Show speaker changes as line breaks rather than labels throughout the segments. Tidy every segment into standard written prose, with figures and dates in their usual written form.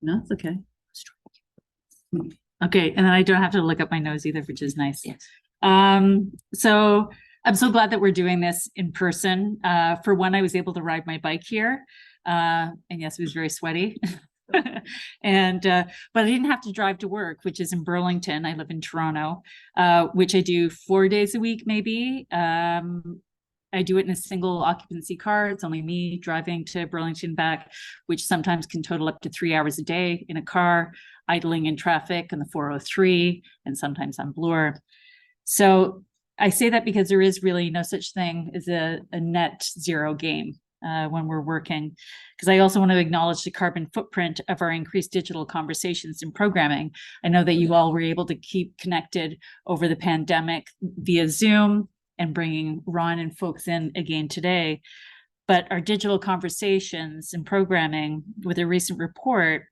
No, it's okay. Okay, and then I don't have to look up my nose either, which is nice.
Yes.
So I'm so glad that we're doing this in person. For one, I was able to ride my bike here. And yes, it was very sweaty. And but I didn't have to drive to work, which is in Burlington. I live in Toronto, which I do 4 days a week, maybe. I do it in a single occupancy car. It's only me driving to Burlington back, which sometimes can total up to 3 hours a day in a car, idling in traffic on the 403, and sometimes on Bloor. So I say that because there is really no such thing as a net zero game when we're working, because I also want to acknowledge the carbon footprint of our increased digital conversations and programming. I know that you all were able to keep connected over the pandemic via Zoom and bringing Ron and folks in again today. But our digital conversations and programming, with a recent report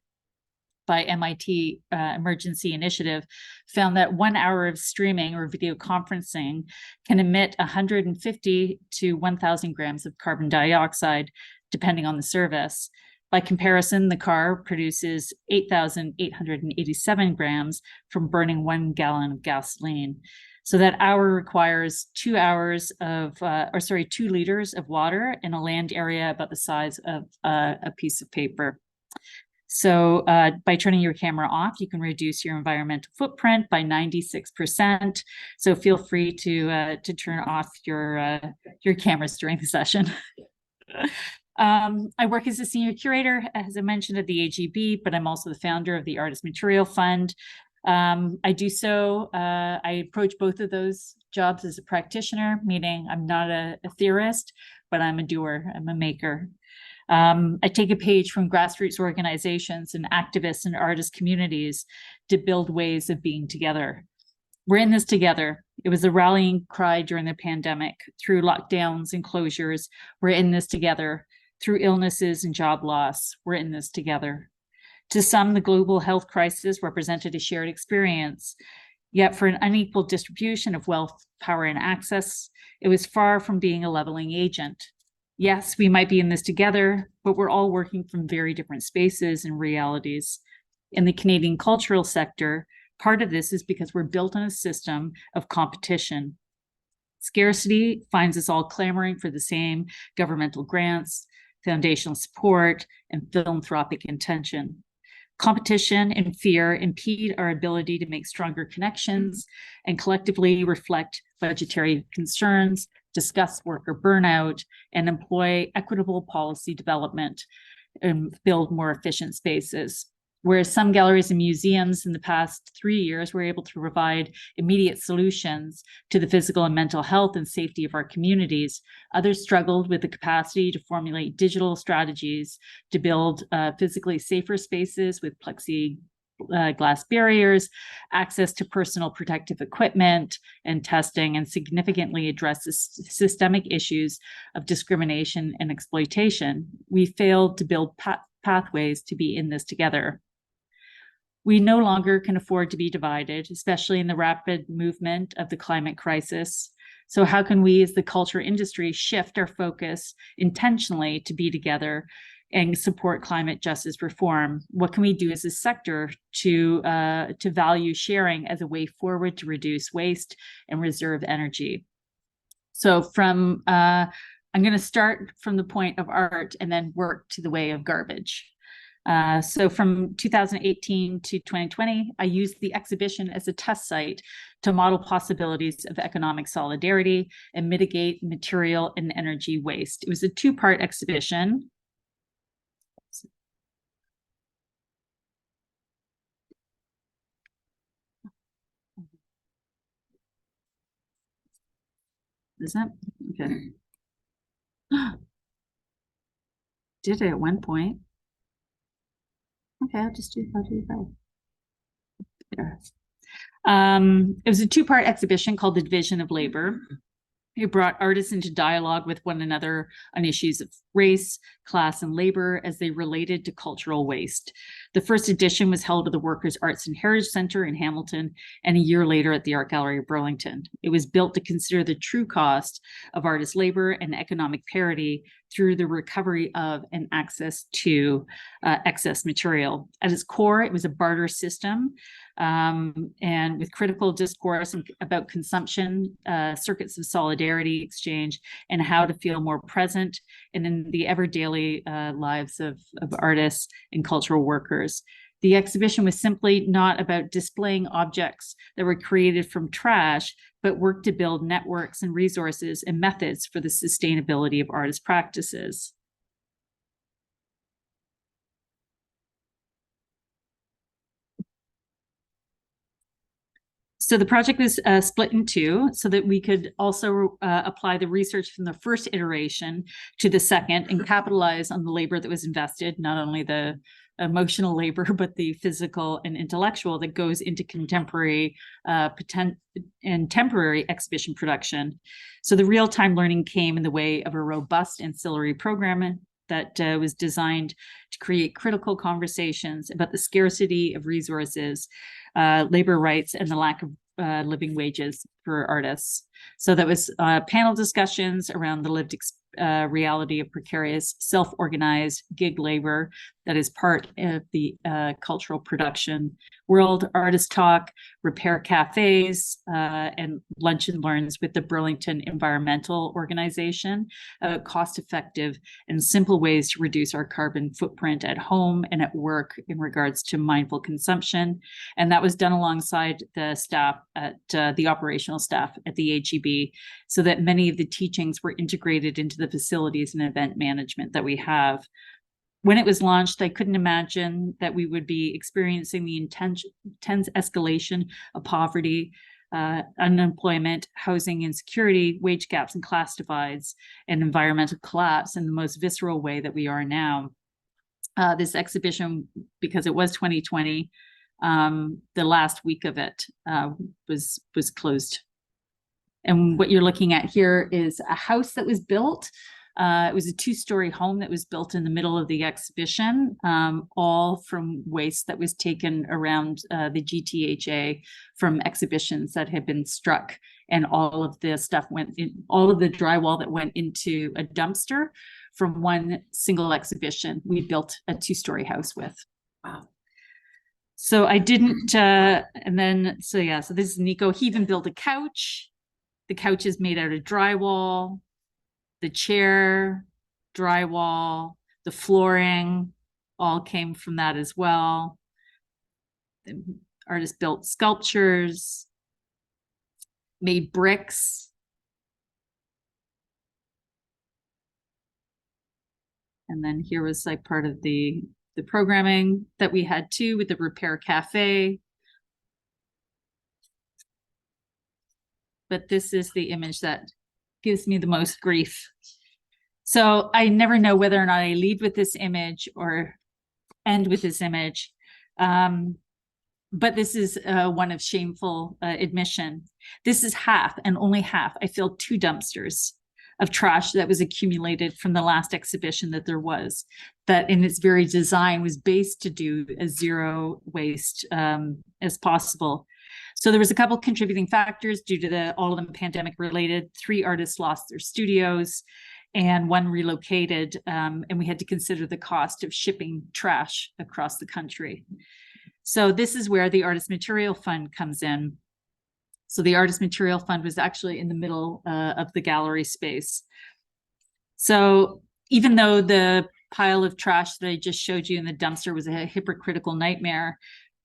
by MIT Emergency Initiative, found that 1 hour of streaming or video conferencing can emit 150 to 1,000 grams of carbon dioxide, depending on the service. By comparison, the car produces 8,887 grams from burning 1 gallon of gasoline. So that hour requires 2 liters of water in a land area about the size of a piece of paper. So by turning your camera off, you can reduce your environmental footprint by 96%. So feel free to turn off your cameras during the session. I work as a senior curator, as I mentioned, at the AGB, but I'm also the founder of the Artist Material Fund. I approach both of those jobs as a practitioner, meaning I'm not a theorist, but I'm a doer, I'm a maker. I take a page from grassroots organizations and activists and artist communities to build ways of being together. We're in this together. It was a rallying cry during the pandemic. Through lockdowns and closures, we're in this together. Through illnesses and job loss, we're in this together. To some, the global health crisis represented a shared experience. Yet for an unequal distribution of wealth, power, and access, it was far from being a leveling agent. Yes, we might be in this together, but we're all working from very different spaces and realities. In the Canadian cultural sector, part of this is because we're built on a system of competition. Scarcity finds us all clamoring for the same governmental grants, foundational support, and philanthropic intention. Competition and fear impede our ability to make stronger connections and collectively reflect budgetary concerns, discuss worker burnout, and employ equitable policy development and build more efficient spaces. Whereas some galleries and museums in the past 3 years were able to provide immediate solutions to the physical and mental health and safety of our communities, others struggled with the capacity to formulate digital strategies to build physically safer spaces with plexiglass barriers, access to personal protective equipment and testing, and significantly address the systemic issues of discrimination and exploitation. We failed to build pathways to be in this together. We no longer can afford to be divided, especially in the rapid movement of the climate crisis. So how can we as the culture industry shift our focus intentionally to be together and support climate justice reform? What can we do as a sector to value sharing as a way forward to reduce waste and reserve energy? So I'm going to start from the point of art and then work to the way of garbage. So from 2018 to 2020, I used the exhibition as a test site to model possibilities of economic solidarity and mitigate material and energy waste. It was a 2-part exhibition. Is that okay? Did it at one point? Okay, I'll do that. There. It was a 2-part exhibition called The Division of Labor. It brought artists into dialogue with one another on issues of race, class, and labor as they related to cultural waste. The first edition was held at the Workers' Arts and Heritage Center in Hamilton, and a year later at the Art Gallery of Burlington. It was built to consider the true cost of artist labor and economic parity through the recovery of and access to excess material. At its core, it was a barter system, and with critical discourse about consumption, circuits of solidarity, exchange, and how to feel more present and in the ever daily lives of artists and cultural workers. The exhibition was simply not about displaying objects that were created from trash, but worked to build networks and resources and methods for the sustainability of artist practices. So the project was split in two so that we could also apply the research from the first iteration to the second and capitalize on the labor that was invested, not only the emotional labor, but the physical and intellectual that goes into contemporary and temporary exhibition production. So the real-time learning came in the way of a robust ancillary programming that was designed to create critical conversations about the scarcity of resources, labor rights, and the lack of living wages for artists. So that was panel discussions around the lived reality of precarious, self-organized gig labor that is part of the cultural production world, artist talk, repair cafes, and lunch and learns with the Burlington Environmental Organization, cost-effective and simple ways to reduce our carbon footprint at home and at work in regards to mindful consumption. And that was done alongside the staff at the operational staff at the HEB, so that many of the teachings were integrated into the facilities and event management that we have. When it was launched, I couldn't imagine that we would be experiencing the intense escalation of poverty, unemployment, housing insecurity, wage gaps and class divides, and environmental collapse in the most visceral way that we are now. This exhibition, because it was 2020, the last week of it was closed. And what you're looking at here is a house that was built. It was a two-story home that was built in the middle of the exhibition, all from waste that was taken around the GTHA from exhibitions that had been struck. And all of the stuff went in, all of the drywall that went into a dumpster from one single exhibition. We built a two-story house with. Wow. So I didn't, and then, so yeah, so this is Nico. He even built a couch. The couch is made out of drywall. The chair, drywall, the flooring, all came from that as well. The artist built sculptures, made bricks. And then here was like part of the programming that we had too, with the Repair Cafe. But this is the image that gives me the most grief. So I never know whether or not I lead with this image or end with this image. But this is one of shameful admission. This is half, and only half. I filled 2 dumpsters of trash that was accumulated from the last exhibition that there was, that in its very design was based to do as zero waste as possible. So there was a couple contributing factors due to all of them pandemic related. 3 artists lost their studios and 1 relocated, and we had to consider the cost of shipping trash across the country. So this is where the Artist Material Fund comes in. So the Artist Material Fund was actually in the middle of the gallery space. So even though the pile of trash that I just showed you in the dumpster was a hypocritical nightmare,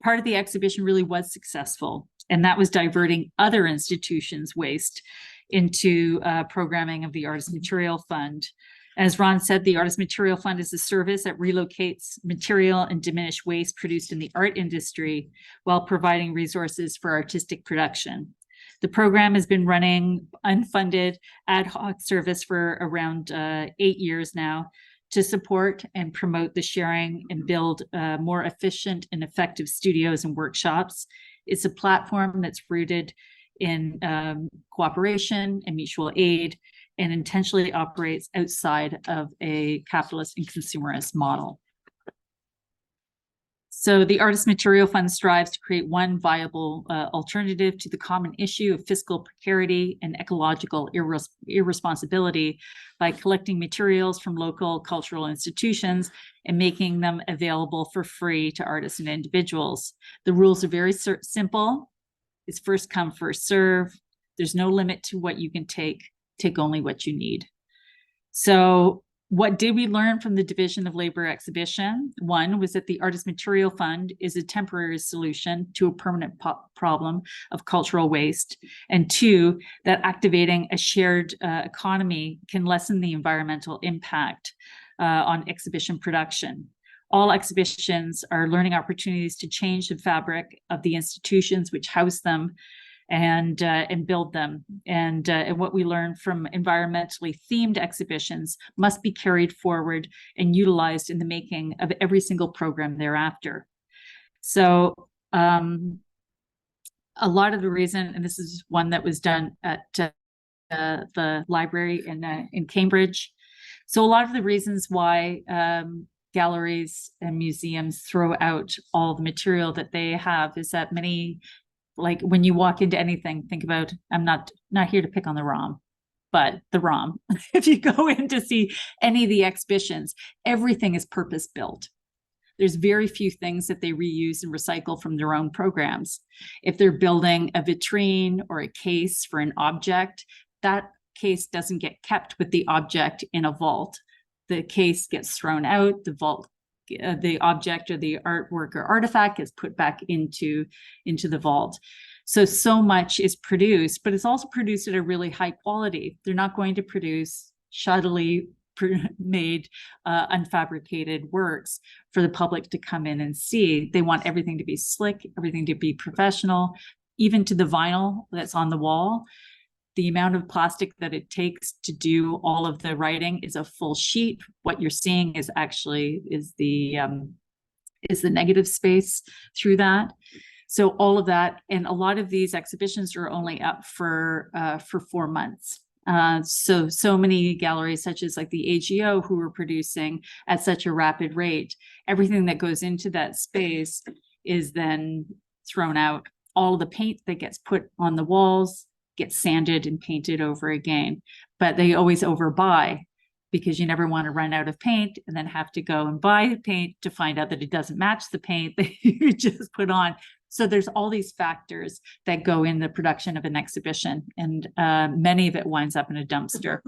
part of the exhibition really was successful. And that was diverting other institutions' waste into programming of the Artist Material Fund. As Ron said, the Artist Material Fund is a service that relocates material and diminished waste produced in the art industry while providing resources for artistic production. The program has been running unfunded ad hoc service for around 8 years now to support and promote the sharing and build more efficient and effective studios and workshops. It's a platform that's rooted in cooperation and mutual aid, and intentionally operates outside of a capitalist and consumerist model. So the Artist Material Fund strives to create one viable alternative to the common issue of fiscal precarity and ecological irresponsibility by collecting materials from local cultural institutions and making them available for free to artists and individuals. The rules are very simple. It's first come, first serve. There's no limit to what you can take only what you need. So what did we learn from the Division of Labor exhibition? One was that the Artist Material Fund is a temporary solution to a permanent problem of cultural waste. And two, that activating a shared economy can lessen the environmental impact on exhibition production. All exhibitions are learning opportunities to change the fabric of the institutions which house them and build them. And what we learn from environmentally themed exhibitions must be carried forward and utilized in the making of every single program thereafter. So a lot of the reason, and this is one that was done at the library in Cambridge. So a lot of the reasons why galleries and museums throw out all the material that they have is that many, like when you walk into anything, think about, I'm not here to pick on the ROM, but the ROM. If you go in to see any of the exhibitions, everything is purpose built. There's very few things that they reuse and recycle from their own programs. If they're building a vitrine or a case for an object, that case doesn't get kept with the object in a vault. The case gets thrown out, the vault, the object or the artwork or artifact is put back into the vault. So much is produced, but it's also produced at a really high quality. They're not going to produce shoddily made unfabricated works for the public to come in and see. They want everything to be slick, everything to be professional, even to the vinyl that's on the wall. The amount of plastic that it takes to do all of the writing is a full sheet. What you're seeing is actually the negative space through that. So all of that, and a lot of these exhibitions are only up for 4 months. So many galleries, such as like the AGO, who are producing at such a rapid rate, everything that goes into that space is then thrown out. All of the paint that gets put on the walls gets sanded and painted over again, but they always overbuy because you never want to run out of paint and then have to go and buy paint to find out that it doesn't match the paint that you just put on. So there's all these factors that go in the production of an exhibition, and many of it winds up in a dumpster.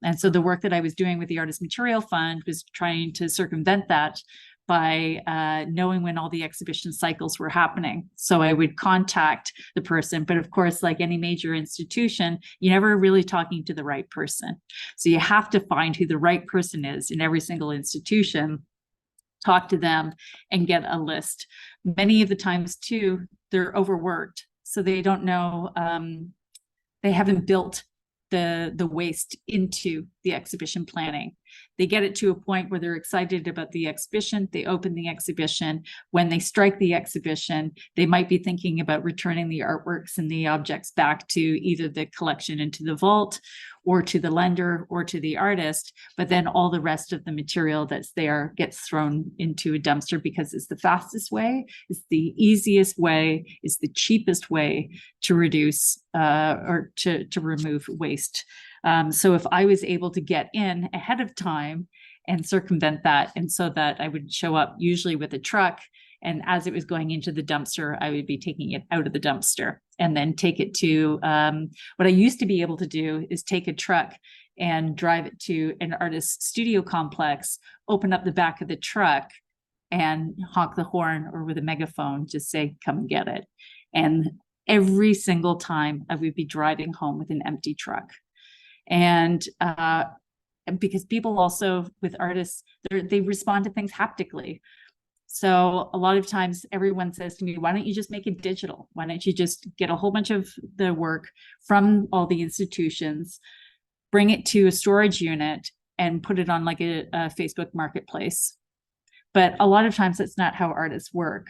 And so the work that I was doing with the Artist Material Fund was trying to circumvent that by knowing when all the exhibition cycles were happening. So I would contact the person, but of course, like any major institution, you're never really talking to the right person. So you have to find who the right person is in every single institution, talk to them and get a list. Many of the times too, they're overworked. So they don't know, they haven't built the waste into the exhibition planning. They get it to a point where they're excited about the exhibition. They open the exhibition. When they strike the exhibition, they might be thinking about returning the artworks and the objects back to either the collection into the vault or to the lender or to the artist. But then all the rest of the material that's there gets thrown into a dumpster because it's the fastest way, it's the easiest way, it's the cheapest way to reduce or to remove waste. So if I was able to get in ahead of time and circumvent that, and so that I would show up usually with a truck, and as it was going into the dumpster, I would be taking it out of the dumpster and then take it to, what I used to be able to do is take a truck and drive it to an artist's studio complex, open up the back of the truck and honk the horn or with a megaphone, just say, come and get it. And every single time I would be driving home with an empty truck. And because people also, with artists, they respond to things haptically. So a lot of times everyone says to me, why don't you just make it digital? Why don't you just get a whole bunch of the work from all the institutions, bring it to a storage unit and put it on like a Facebook marketplace? But a lot of times that's not how artists work.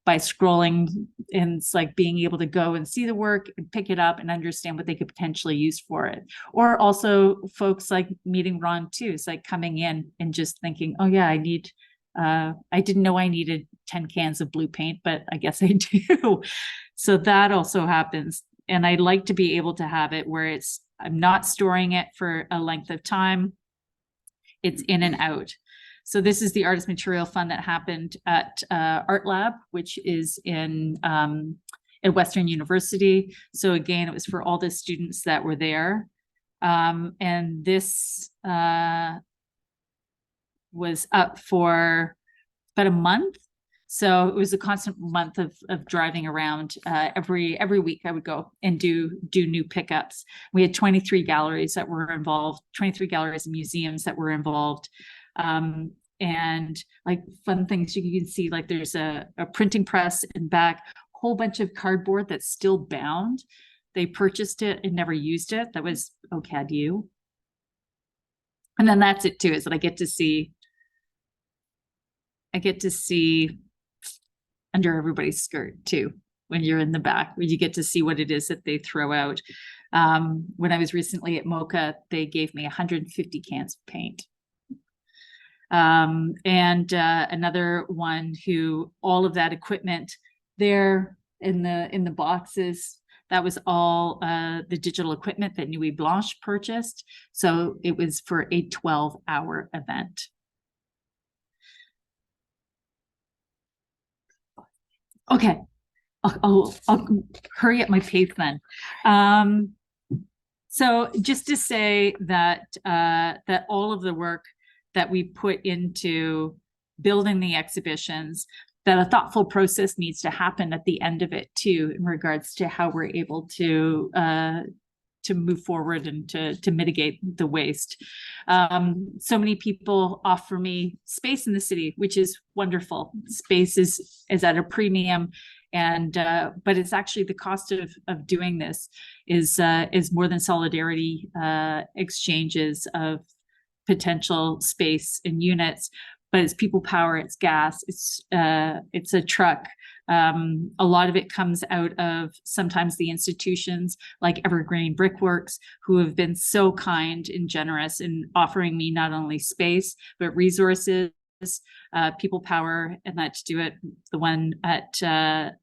By scrolling, and it's like being able to go and see the work and pick it up and understand what they could potentially use for it. Or also folks like meeting Ron too. It's like coming in and just thinking, oh yeah, I need I didn't know I needed 10 cans of blue paint, but I guess I do. So that also happens. And I like to be able to have it where I'm not storing it for a length of time. It's in and out. So this is the Artist Material Fund that happened at Art Lab, which is at Western University. So again, it was for all the students that were there. And this was up for about a month. So it was a constant month of driving around. Every week I would go and do new pickups. We had 23 galleries that were involved, 23 galleries and museums that were involved. And like fun things you can see, like there's a printing press in back, whole bunch of cardboard that's still bound. They purchased it and never used it. That was OCADU. And then that's it too, is that I get to see under everybody's skirt too, when you're in the back, where you get to see what it is that they throw out. When I was recently at MoCA, they gave me 150 cans of paint. And another one who all of that equipment there in the boxes, that was all the digital equipment that Nuit Blanche purchased. So it was for a 12-hour event. Okay, I'll hurry up my pace then. So just to say that that all of the work that we put into building the exhibitions, that a thoughtful process needs to happen at the end of it too, in regards to how we're able to move forward and to mitigate the waste. So many people offer me space in the city, which is wonderful. Space is at a premium, and but it's actually the cost of doing this is more than solidarity exchanges of potential space and units, but it's people power, it's gas, it's a truck. A lot of it comes out of sometimes the institutions like Evergreen Brickworks, who have been so kind and generous in offering me not only space, but resources, people power, and that to do it. The one that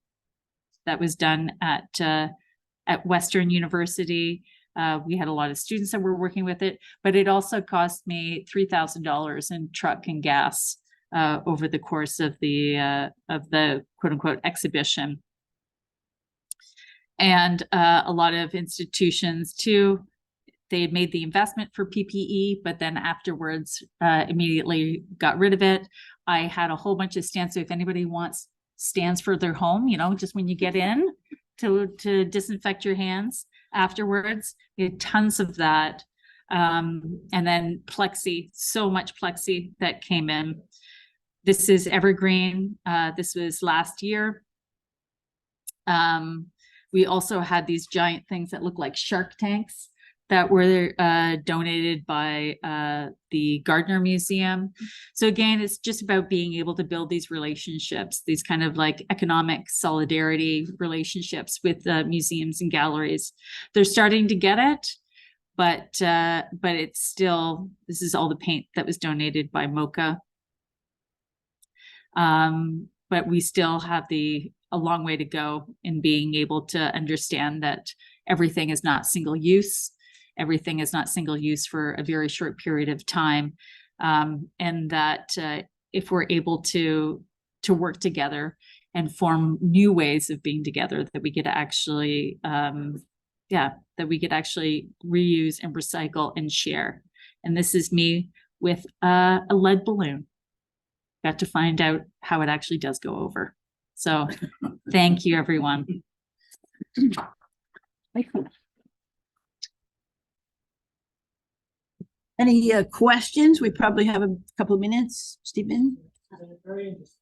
was done at Western University, we had a lot of students that were working with it, but it also cost me $3,000 in truck and gas over the course of the quote unquote exhibition. And a lot of institutions too, they had made the investment for PPE, but then afterwards immediately got rid of it. I had a whole bunch of stands. So if anybody wants stands for their home, just when you get in to disinfect your hands afterwards, we had tons of that. And then plexi, so much plexi that came in. This is Evergreen. This was last year. We also had these giant things that look like shark tanks that were donated by the Gardner Museum. So again, it's just about being able to build these relationships, these kind of like economic solidarity relationships with museums and galleries. They're starting to get it, but it's still, this is all the paint that was donated by MoCA. But we still have a long way to go in being able to understand that everything is not single use. Everything is not single use for a very short period of time. And that if we're able to work together and form new ways of being together, that we could actually, that we could actually reuse and recycle and share. And this is me with a lead balloon. Got to find out how it actually does go over. So thank you, everyone.
Any questions? We probably have a couple of minutes. Stephen?
Very interesting.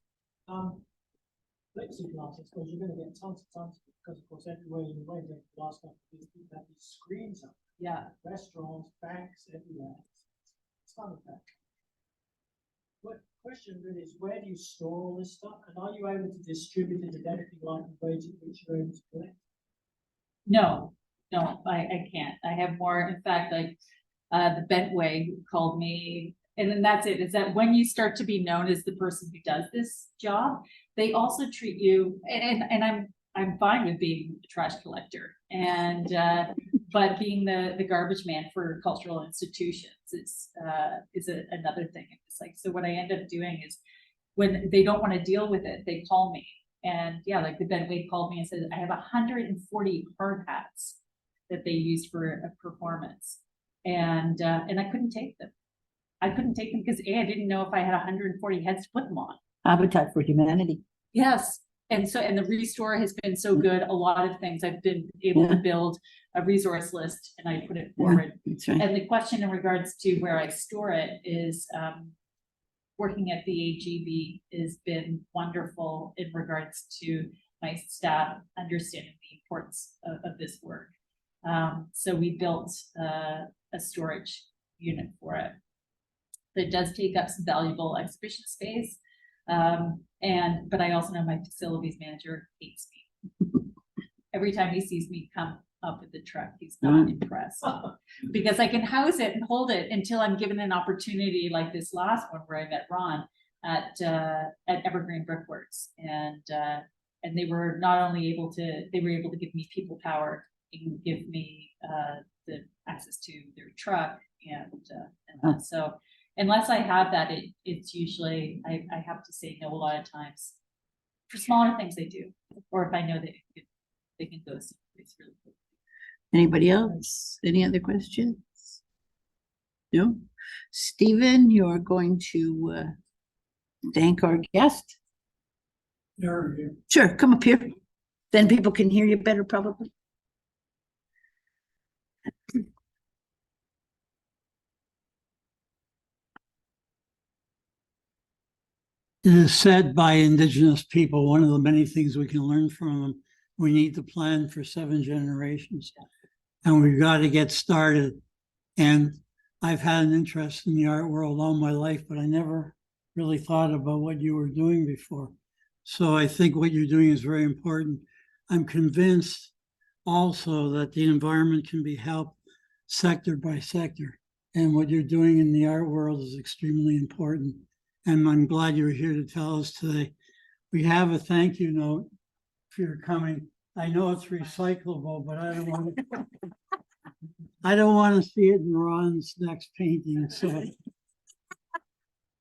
Plexiglass, I suppose you're going to get tons because, of course, everywhere you went over the last couple of years, people have these screens up. Yeah. Restaurants, banks, everywhere. It's fun with that. What question really is, where do you store all this stuff? And are you able to distribute it at anything like the rate at which you're able to collect?
No, I can't. I have more. In fact, like the Bentway called me And then that's it, is that when you start to be known as the person who does this job, they also treat you, and I'm fine with being a trash collector and, but being the garbage man for cultural institutions is another thing. It's like, so what I end up doing is when they don't want to deal with it, they call me. And yeah, like the Ben Wade called me and said, I have 140 hard hats that they used for a performance. And I couldn't take them. I couldn't take them because I didn't know if I had 140 heads to put them on.
Habitat for Humanity.
Yes. And so, and the Restore has been so good. A lot of things I've been able to build a resource list and I put it forward.
That's right.
And the question in regards to where I store it is, working at the AGB has been wonderful in regards to my staff understanding the importance of this work. So we built a storage unit for it that does take up some valuable exhibition space. But I also know my facilities manager hates me. Every time he sees me come up with the truck, he's not impressed because I can house it and hold it until I'm given an opportunity like this last one where I met Ron at Evergreen Brickworks, and they were not only able to, they were able to give me people power and give me the access to their truck and so unless I have that, it's usually I have to say no a lot of times for smaller things they do, or if I know they can go someplace really quick.
Anybody else? Any other questions? No? Stephen, you're going to thank our guest. Sure, come up here. Then people can hear you better probably.
It is said by Indigenous people, one of the many things we can learn from them, we need to plan for 7 generations. And we've got to get started. And I've had an interest in the art world all my life, but I never really thought about what you were doing before. So I think what you're doing is very important. I'm convinced also that the environment can be helped sector by sector. And what you're doing in the art world is extremely important. And I'm glad you're here to tell us today. We have a thank you note for your coming. I know it's recyclable, but I don't want to see it in Ron's next painting. So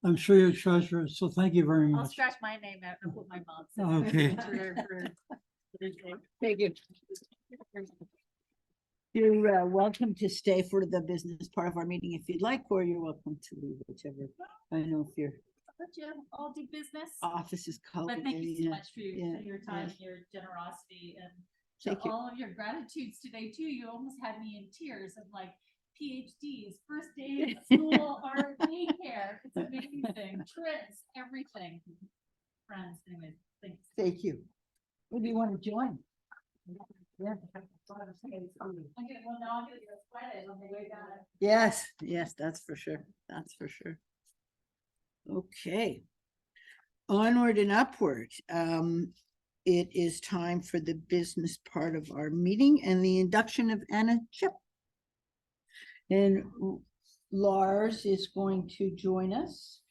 I'm sure you'll treasure it. So thank you very much.
I'll scratch my name out and put my mom's.
Okay.
Thank you. You're welcome to stay for the business part of our meeting if you'd like, or you're welcome to leave, whichever. I know if your
I'll do business.
office is called.
But thank you so much for
yeah,
your time,
yeah.
your generosity, and
Thank you.
all of your gratitudes today too. You almost had me in tears of like PhDs, first day of school, art, daycare. It's amazing. Trips, everything. Friends, anyways, thanks.
Thank you. Who do you want to join? Yeah.
Okay, well, now I'm gonna get sweated on the way back.
Yes, yes, that's for sure. That's for sure. Okay. Onward and upward. It is time for the business part of our meeting and the induction of Anna Chip. And Lars is going to join us.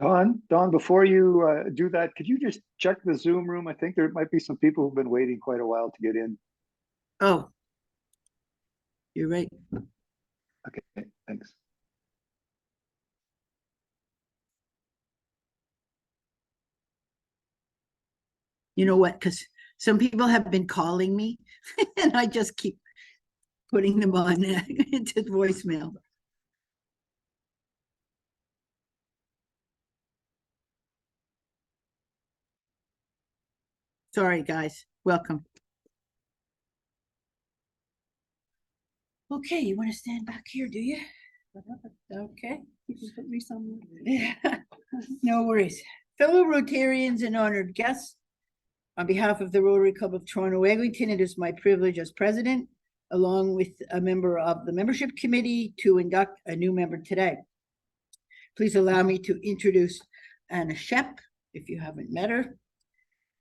Don, before you do that, could you just check the Zoom room? I think there might be some people who've been waiting quite a while to get in.
Oh, you're right.
Okay, thanks.
You know what? Because some people have been calling me and I just keep putting them on into voicemail. Sorry, guys. Welcome. Okay, you want to stand back here, do you? Okay. You can put me somewhere. Yeah, no worries. Fellow Rotarians and honored guests, on behalf of the Rotary Club of Toronto Eglinton, it is my privilege as president, along with a member of the membership committee, to induct a new member today. Please allow me to introduce Anna Sept, if you haven't met her.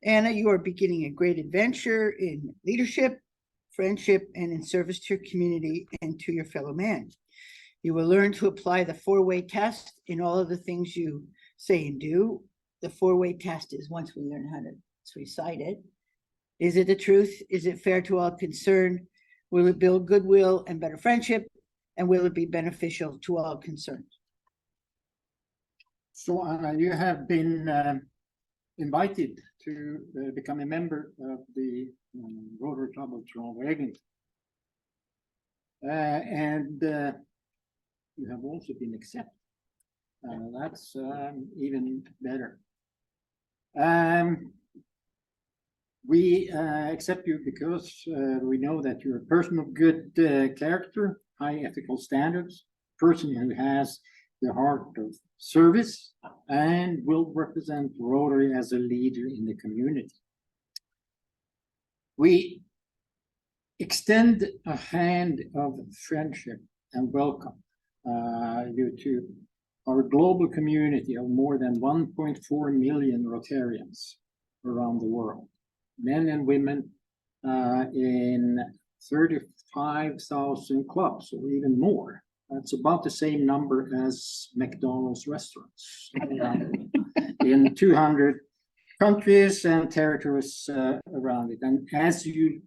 Anna, you are beginning a great adventure in leadership, friendship, and in service to your community and to your fellow man. You will learn to apply the four-way test in all of the things you say and do. The four-way test is once we learn how to recite it. Is it the truth? Is it fair to all concerned? Will it build goodwill and better friendship? And will it be beneficial to all concerned?
So you have been invited to become a member of the Rotary Club of Toronto, Eglinton. And you have also been accepted. That's even better. We accept you because we know that you're a person of good character, high ethical standards, person who has the heart of service, and will represent Rotary as a leader in the community. We extend a hand of friendship and welcome you to our global community of more than 1.4 million Rotarians around the world, men and women in 35,000 clubs, or even more. That's about the same number as McDonald's restaurants in 200 countries and territories around it. And as you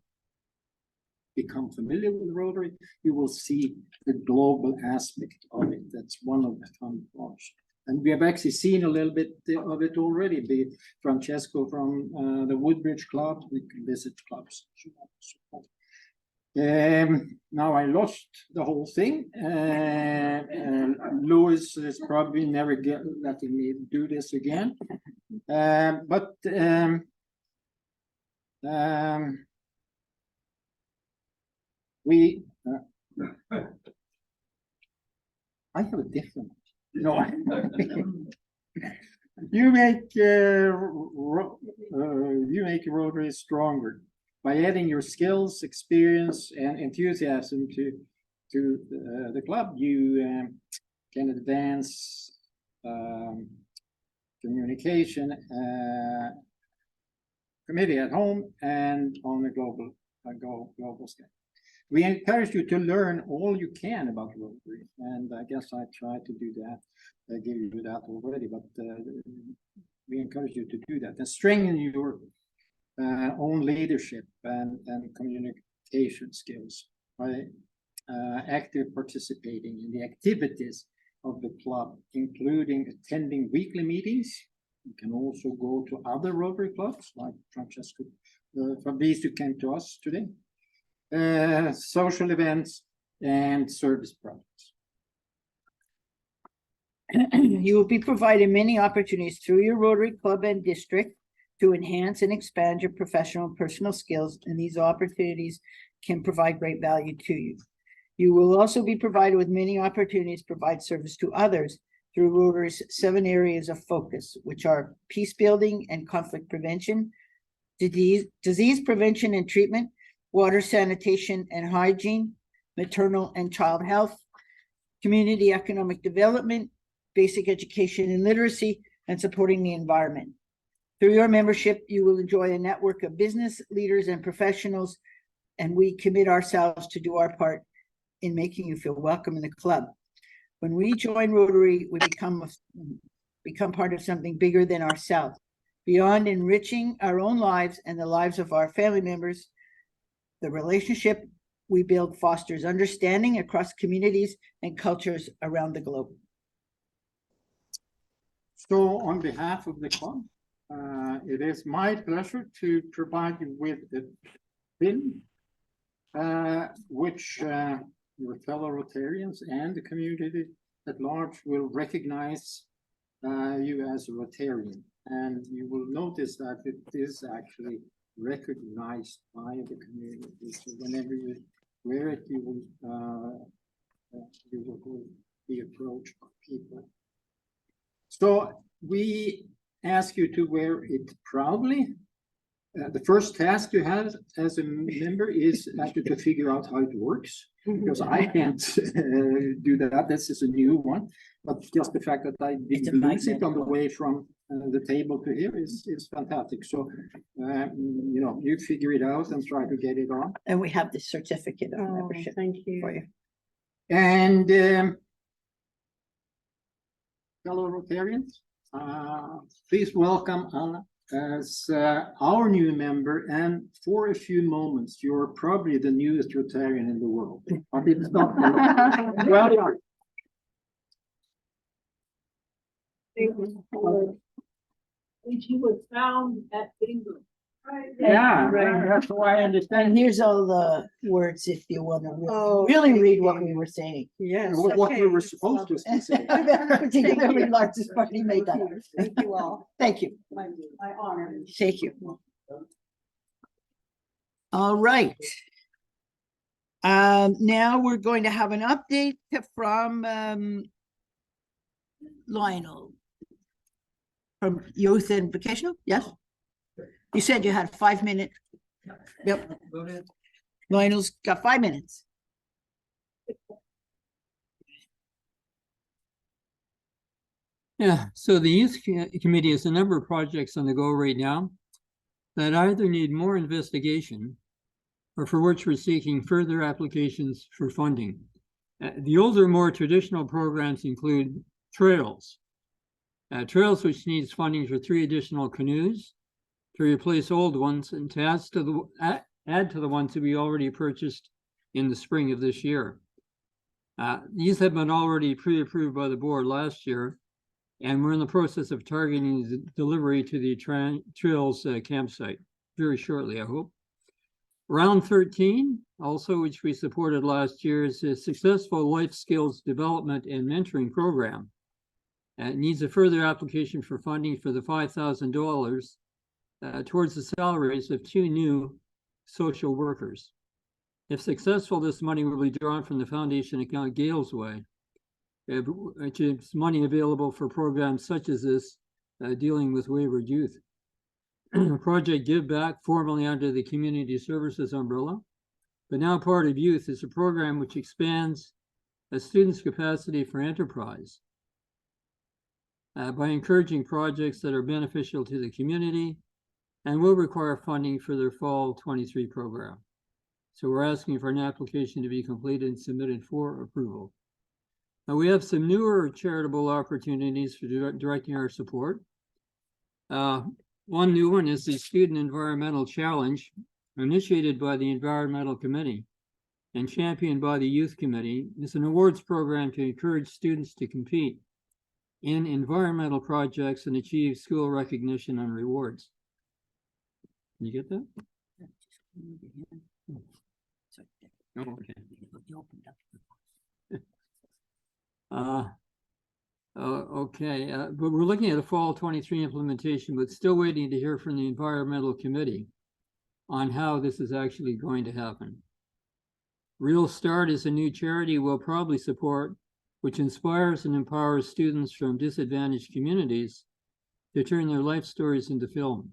become familiar with Rotary, you will see the global aspect of it. That's one of the fun parts. And we have actually seen a little bit of it already. Be Francesco from the Woodbridge Club, we can visit clubs. Now I lost the whole thing. Louis is probably never letting me do this again. I have a different. No, you make Rotary stronger by adding your skills, experience, and enthusiasm to the club. You can advance communication committee at home and on a global scale. We encourage you to learn all you can about Rotary, and I guess I tried to do that. I gave you that already, but we encourage you to do that and strengthen your own leadership and communication skills by active participating in the activities of the club, including attending weekly meetings. You can also go to other Rotary clubs like Francesco Fabrizio came to us today. Social events and service projects.
You will be provided many opportunities through your Rotary Club and district to enhance and expand your professional and personal skills, and these opportunities can provide great value to you. You will also be provided with many opportunities to provide service to others through Rotary's 7 areas of focus, which are peace building and conflict prevention, disease prevention and treatment, water sanitation and hygiene, maternal and child health, community economic development, basic education and literacy, and supporting the environment. Through your membership, you will enjoy a network of business leaders and professionals, and we commit ourselves to do our part in making you feel welcome in the club. When we join Rotary, we become part of something bigger than ourselves. Beyond enriching our own lives and the lives of our family members, the relationship we build fosters understanding across communities and cultures around the globe.
So on behalf of the club, it is my pleasure to provide you with a pin, which your fellow Rotarians and the community at large will recognize you as a Rotarian. And you will notice that it is actually recognized by the community. So whenever you wear it, you will be approached by people. So we ask you to wear it proudly. The first task you have as a member is actually to figure out how it works, because I can't do that. This is a new one, but just the fact that I didn't lose it on the way from the table to here is fantastic. So, you know, you figure it out and try to get it on.
And we have the certificate of membership.
Thank you.
For you.
And fellow Rotarians. Please welcome Anna as our new member, and for a few moments, you're probably the newest Rotarian in the world. But it's not. Well done.
She was found at bingo.
Yeah,
Right.
that's why I understand.
And here's all the words if you want to really read what we were saying.
Yes.
What we were supposed to say.
Particularly Martha's party made that. up.
Thank you all.
Thank you.
My honor.
Thank you. All right. Now we're going to have an update from Lionel. From Youth and Vocational, yes? You said you had 5 minutes. Yep. Lionel's got 5 minutes.
Yeah, so the youth committee has a number of projects on the go right now that either need more investigation or for which we're seeking further applications for funding. The older, more traditional programs include trails. Trails which needs funding for 3 additional canoes to replace old ones and to add to the ones that we already purchased in the spring of this year. These have been already pre-approved by the board last year, and we're in the process of targeting the delivery to the trails campsite very shortly, I hope. Round 13, also which we supported last year, is a successful life skills development and mentoring program. It needs a further application for funding for the $5,000 towards the salaries of 2 new social workers. If successful, this money will be drawn from the foundation account Gales Way, which is money available for programs such as this dealing with wayward youth. Project Give Back, formerly under the Community Services umbrella, but now part of Youth, is a program which expands a student's capacity for enterprise by encouraging projects that are beneficial to the community and will require funding for their fall 23 program. So we're asking for an application to be completed and submitted for approval. Now we have some newer charitable opportunities for directing our support. One new one is the Student Environmental Challenge, initiated by the Environmental Committee and championed by the Youth Committee. It's an awards program to encourage students to compete in environmental projects and achieve school recognition and rewards. Can you get that? Oh, okay. Okay, but we're looking at a fall 23 implementation, but still waiting to hear from the Environmental Committee on how this is actually going to happen. Real Start is a new charity we'll probably support, which inspires and empowers students from disadvantaged communities to turn their life stories into film.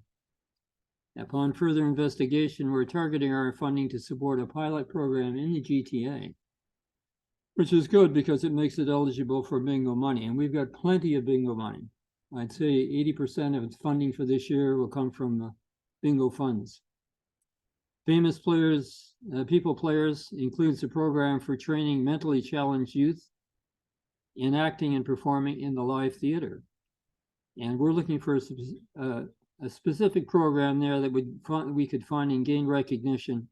Upon further investigation, we're targeting our funding to support a pilot program in the GTA, which is good because it makes it eligible for bingo money. And we've got plenty of bingo money. I'd say 80% of its funding for this year will come from bingo funds. Famous Players, People Players includes a program for training mentally challenged youth in acting and performing in the live theater. And we're looking for a specific program there that we could fund and gain recognition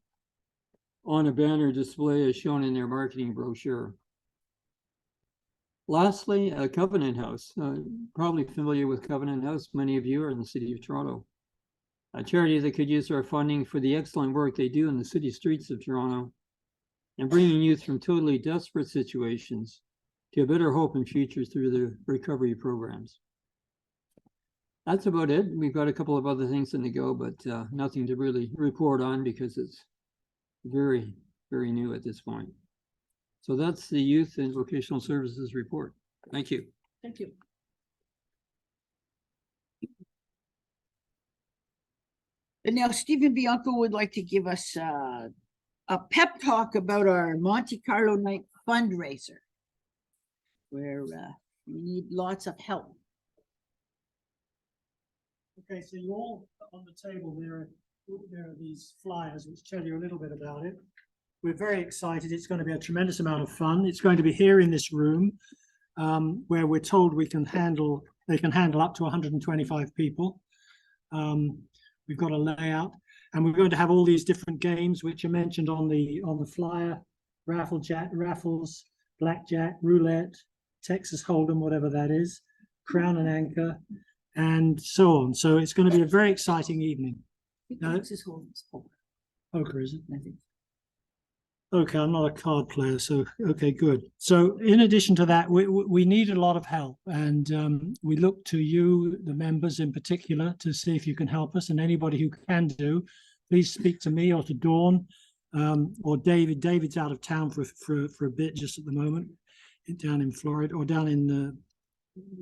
on a banner display as shown in their marketing brochure. Lastly, Covenant House. Probably familiar with Covenant House. Many of you are in the city of Toronto. A charity that could use our funding for the excellent work they do in the city streets of Toronto and bringing youth from totally desperate situations to a better hope and future through the recovery programs. That's about it. We've got a couple of other things in the go, but nothing to really report on because it's very, very new at this point. So that's the Youth and Vocational Services report. Thank you.
Thank you. And now Stephen Bianco would like to give us a pep talk about our Monte Carlo night fundraiser, where we need lots of help.
Okay, so you all on the table there are these flyers which tell you a little bit about it. We're very excited. It's going to be a tremendous amount of fun. It's going to be here in this room. where we're told they can handle up to 125 people. We've got a layout, and we're going to have all these different games which are mentioned on the flyer: raffles, blackjack, roulette, Texas Hold'em, whatever that is, Crown and Anchor, and so on. So it's going to be a very exciting evening.
Texas Hold'em's
Poker, is it?
I think.
Okay, I'm not a card player, so okay, good. So in addition to that, we need a lot of help, and we look to you, the members in particular, to see if you can help us. And anybody who can do, please speak to me or to Dawn or David. David's out of town for a bit just at the moment, down in Florida or down in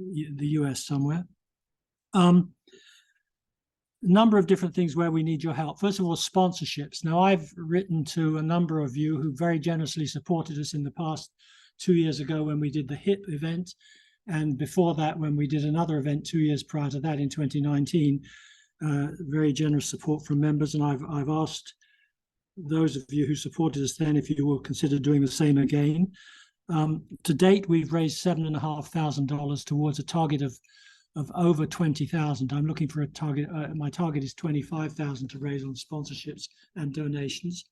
the US somewhere. Number of different things where we need your help. First of all, sponsorships. Now, I've written to a number of you who very generously supported us in the past 2 years ago when we did the HIP event, and before that when we did another event 2 years prior to that in 2019. Very generous support from members, and I've asked those of you who supported us then if you will consider doing the same again. To date, we've raised $7,500 towards a target of over 20,000. I'm looking for a target. My target is 25,000 to raise on sponsorships and donations.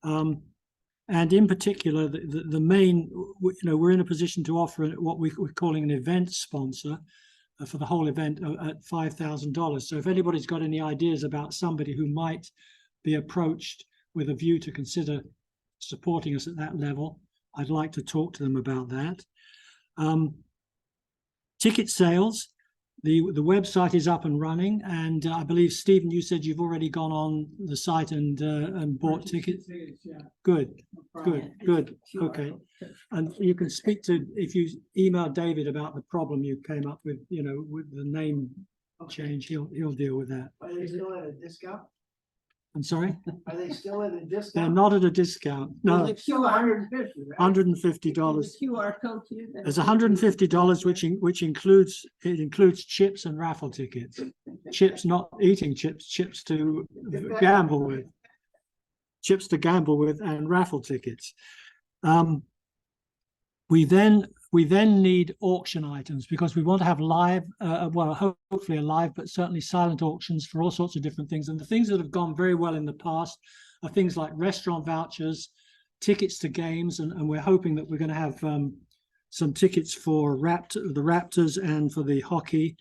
And in particular, the main, we're in a position to offer what we're calling an event sponsor for the whole event at $5,000. So if anybody's got any ideas about somebody who might be approached with a view to consider supporting us at that level, I'd like to talk to them about that. Ticket sales. The website is up and running, and I believe, Stephen, you said you've already gone on the site and bought tickets. Good. Okay, and you can speak to, if you email David about the problem you came up with, with the name change, he'll deal with that. Are they still at a discount?
I'm sorry?
Are they still at a discount?
They're not at a discount. No,
Still $150, right?
$150.
QR code here.
There's $150 which includes chips and raffle tickets. Chips, not eating chips, chips to gamble with. Chips to gamble with and raffle tickets. We then need auction items because we want to have live, hopefully a live, but certainly silent auctions for all sorts of different things. And the things that have gone very well in the past are things like restaurant vouchers, tickets to games, and we're hoping that we're going to have some tickets for the Raptors and for the hockey.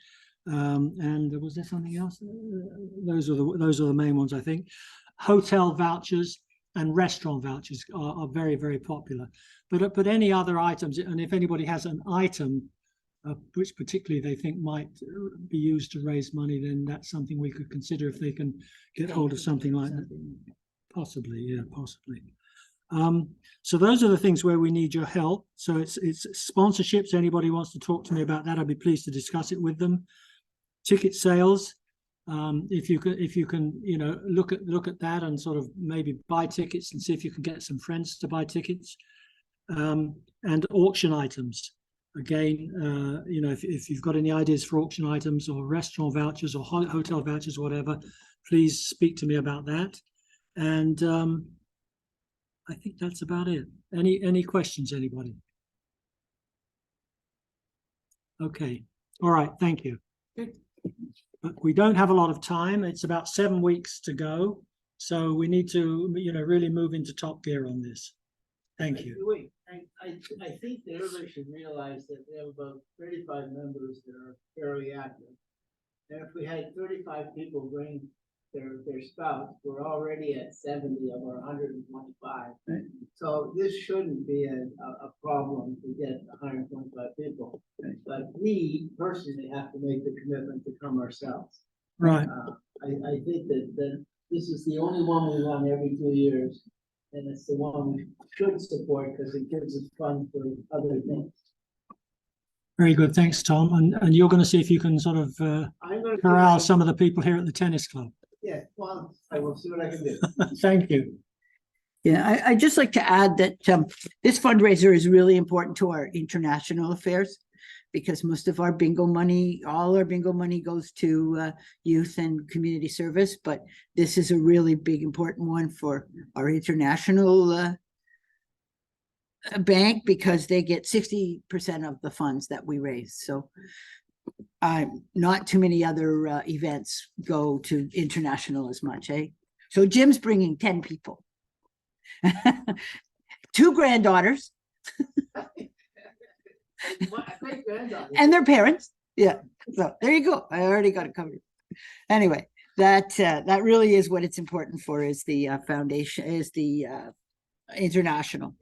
And was there something else? Those are the main ones, I think. Hotel vouchers and restaurant vouchers are very, very popular. But any other items, and if anybody has an item which particularly they think might be used to raise money, then that's something we could consider if they can get hold of something like that. Possibly, yeah, possibly. So those are the things where we need your help. So it's sponsorships. Anybody wants to talk to me about that, I'd be pleased to discuss it with them. Ticket sales. If you can, look at that and sort of maybe buy tickets and see if you can get some friends to buy tickets, and auction items. Again, if you've got any ideas for auction items or restaurant vouchers or hotel vouchers, whatever, please speak to me about that. And I think that's about it. Any questions, anybody? Okay. All right. Thank you. But we don't have a lot of time. It's about 7 weeks to go. So we need to, really move into top gear on this. Thank you.
Wait, I think that everybody should realize that we have about 35 members that are fairly active. And if we had 35 people bring their spouse, we're already at 70 of our 125.
Right.
So this shouldn't be a problem to get 125 people.
Right.
But we personally have to make the commitment to come ourselves.
Right.
I think that this is the only one we run every 2 years. And it's the one we should support because it gives us funds for other things.
Very good. Thanks, Tom. And you're going to see if you can sort of corral some of the people here at the tennis club.
Yeah, well, I will see what I can do.
Thank you.
Yeah, I'd just like to add that this fundraiser is really important to our international affairs because most of our bingo money, all our bingo money goes to youth and community service, but this is a really big, important one for our international bank because they get 60% of the funds that we raise. So not too many other events go to international as much, eh? So Jim's bringing 10 people. 2 granddaughters
Great granddaughter.
and their parents. Yeah. So there you go. I already got it covered. Anyway, that really is what it's important for, is the foundation, is the international.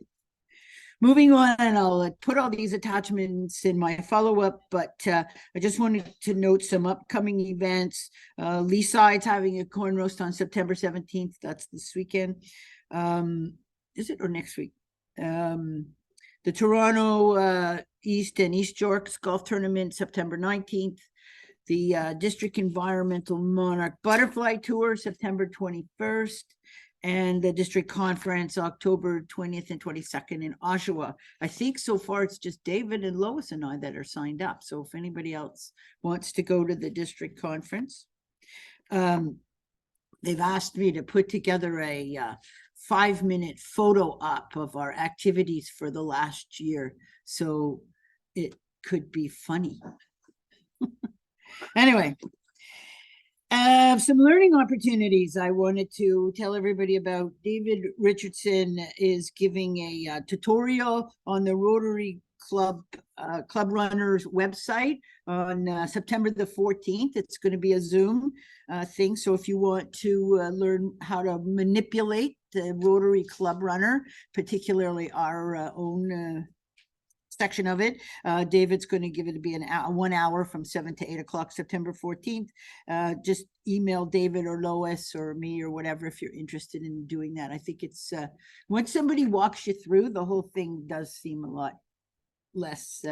Moving on, and I'll put all these attachments in my follow-up, but I just wanted to note some upcoming events. Leaside's having a corn roast on September 17th. That's this weekend. Is it, or next week? The Toronto East and East Yorks Golf Tournament, September 19th. The District Environmental Monarch Butterfly Tour, September 21st. And the district conference, October 20th and 22nd in Oshawa. I think so far it's just David and Lois and I that are signed up. So if anybody else wants to go to the district conference, they've asked me to put together a 5-minute photo op of our activities for the last year. So it could be funny. Anyway. Some learning opportunities I wanted to tell everybody about. David Richardson is giving a tutorial on the Rotary Club Runners website on September the 14th. It's going to be a Zoom thing. So if you want to learn how to manipulate the Rotary Club Runner, particularly our own section of it. David's going to give it to be an hour, 1 hour from 7 to 8 o'clock, September 14th. Just email David or Lois or me or whatever if you're interested in doing that. I think it's once somebody walks you through, the whole thing does seem a lot less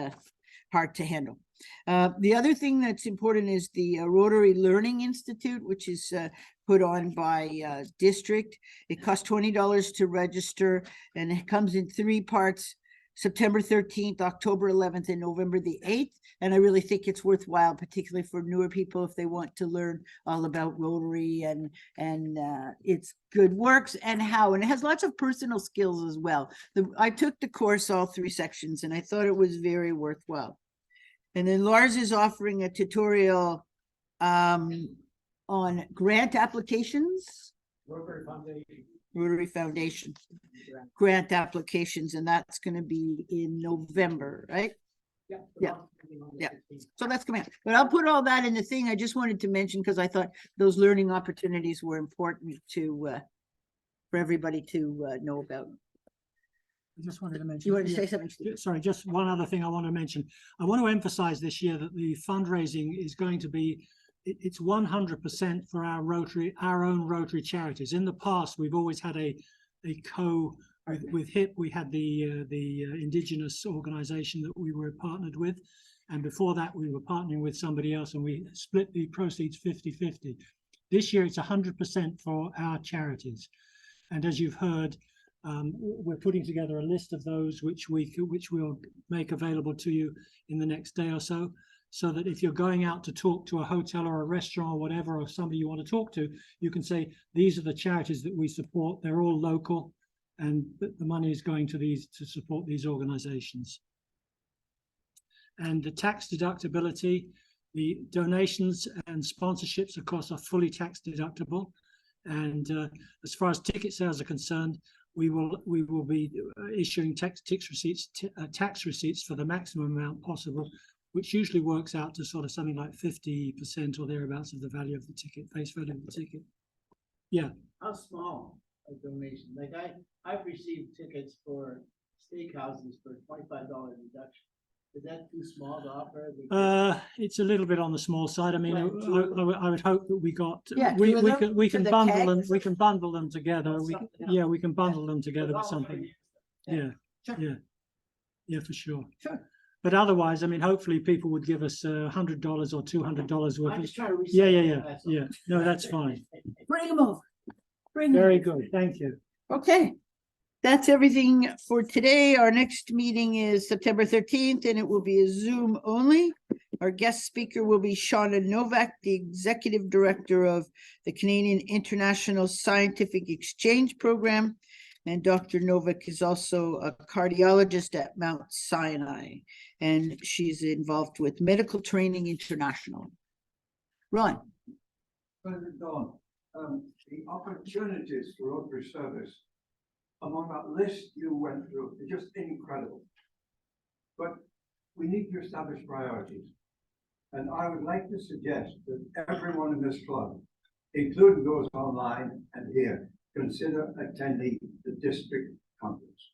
hard to handle. The other thing that's important is the Rotary Learning Institute, which is put on by district. It costs $20 to register, and it comes in 3 parts. September 13th, October 11th, and November the 8th. And I really think it's worthwhile, particularly for newer people, if they want to learn all about Rotary and its good works and how, and it has lots of personal skills as well. I took the course, all 3 sections, and I thought it was very worthwhile. And then Lars is offering a tutorial on grant applications. Rotary Foundation grant applications, and that's going to be in November, right? Yeah. So that's coming out. But I'll put all that in the thing. I just wanted to mention because I thought those learning opportunities were important to for everybody to know about.
I just wanted to mention.
You wanted to say something, Steve?
Sorry, just one other thing I want to mention. I want to emphasize this year that the fundraising is going to be, it's 100% for our own Rotary charities. In the past, we've always had a with HIP. We had the Indigenous organization that we were partnered with, and before that we were partnering with somebody else, and we split the proceeds 50-50. This year it's 100% for our charities, and as you've heard, we're putting together a list of those which we'll make available to you in the next day or so. So that if you're going out to talk to a hotel or a restaurant or whatever, or somebody you want to talk to, you can say, these are the charities that we support. They're all local, and the money is going to these to support these organizations. And the tax deductibility, the donations and sponsorships, of course, are fully tax deductible. And as far as ticket sales are concerned, we will be issuing tax receipts for the maximum amount possible, which usually works out to sort of something like 50% or thereabouts of the value of the ticket, face value of the ticket. Yeah.
How small a donation? Like I've received tickets for steakhouses for $25 reduction. Is that too small to offer?
It's a little bit on the small side. I mean, I would hope that we got,
Yeah,
we can bundle them,
kegs.
we can bundle them together. We can bundle them together with something. Yeah,
Sure.
yeah, for sure.
Sure.
But otherwise, I mean, hopefully people would give us $100 or $200 worth.
I'm just trying to
Yeah. No, that's fine.
Bring them over. Bring them.
Very good. Thank you.
Okay. That's everything for today. Our next meeting is September 13th, and it will be a Zoom only. Our guest speaker will be Shauna Novak, the Executive Director of the Canadian International Scientific Exchange Program. And Dr. Novak is also a cardiologist at Mount Sinai, and she's involved with Medical Training International. Ron?
President Dawn, the opportunities for Rotary service among that list you went through are just incredible. But we need to establish priorities. And I would like to suggest that everyone in this club, including those online and here, consider attending the district conference.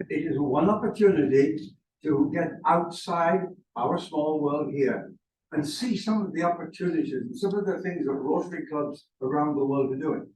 It is one opportunity to get outside our small world here and see some of the opportunities and some of the things that Rotary clubs around the world are doing.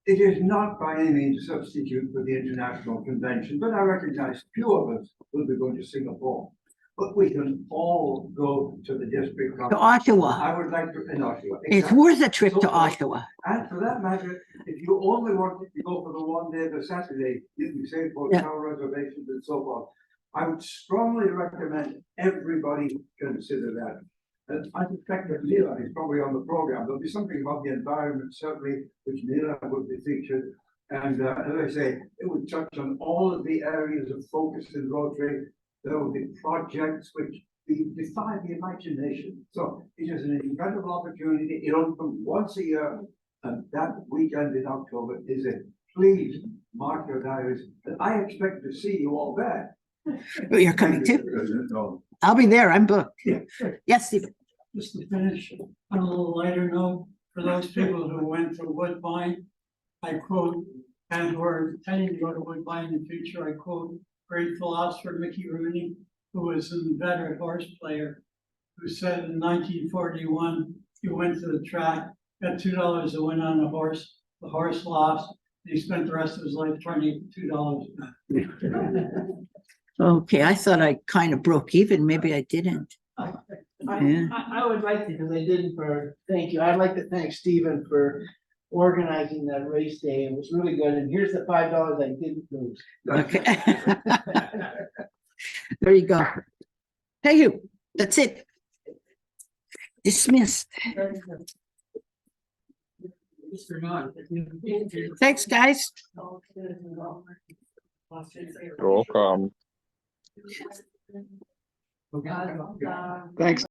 It is not by any means a substitute for the international convention, but I recognize few of us will be going to Singapore. But we can all go to the district
To
conference.
Oshawa.
I would like to, in Oshawa.
It's
exactly.
worth a trip to
So,
Oshawa.
And for that matter, if you only wanted to go for the one day, the Saturday, you can save hotel reservations and so forth. I would strongly recommend everybody consider that. And I suspect that Neela is probably on the program. There'll be something about the environment, certainly, which Neela would be featured. And as I say, it would touch on all of the areas of focus in Rotary. There will be projects which defy the imagination. So it is an incredible opportunity. It opens once a year, and that weekend in October is it. Please mark your diaries, and I expect to see you all there.
You're coming too? I'll be there. I'm booked.
Yeah.
Yes, Stephen.
Just to finish on a little lighter note, for those people who went to Woodbine, I quote, and who are intending to go to Woodbine in the future, I quote great philosopher Mickey Rooney, who was an inveterate horse player, who said in 1941, he went to the track, got $2 to win on the horse lost, and he spent the rest of his life trying to get $2.
Okay, I thought I kind of broke even. Maybe I didn't. Yeah.
I would like to, because I didn't thank you. I'd like to thank Stephen for organizing that race day. It was really good. And here's the $5 I didn't lose.
Okay. There you go. Thank you. That's it. Dismissed. Thanks, guys.
Welcome.
Thanks.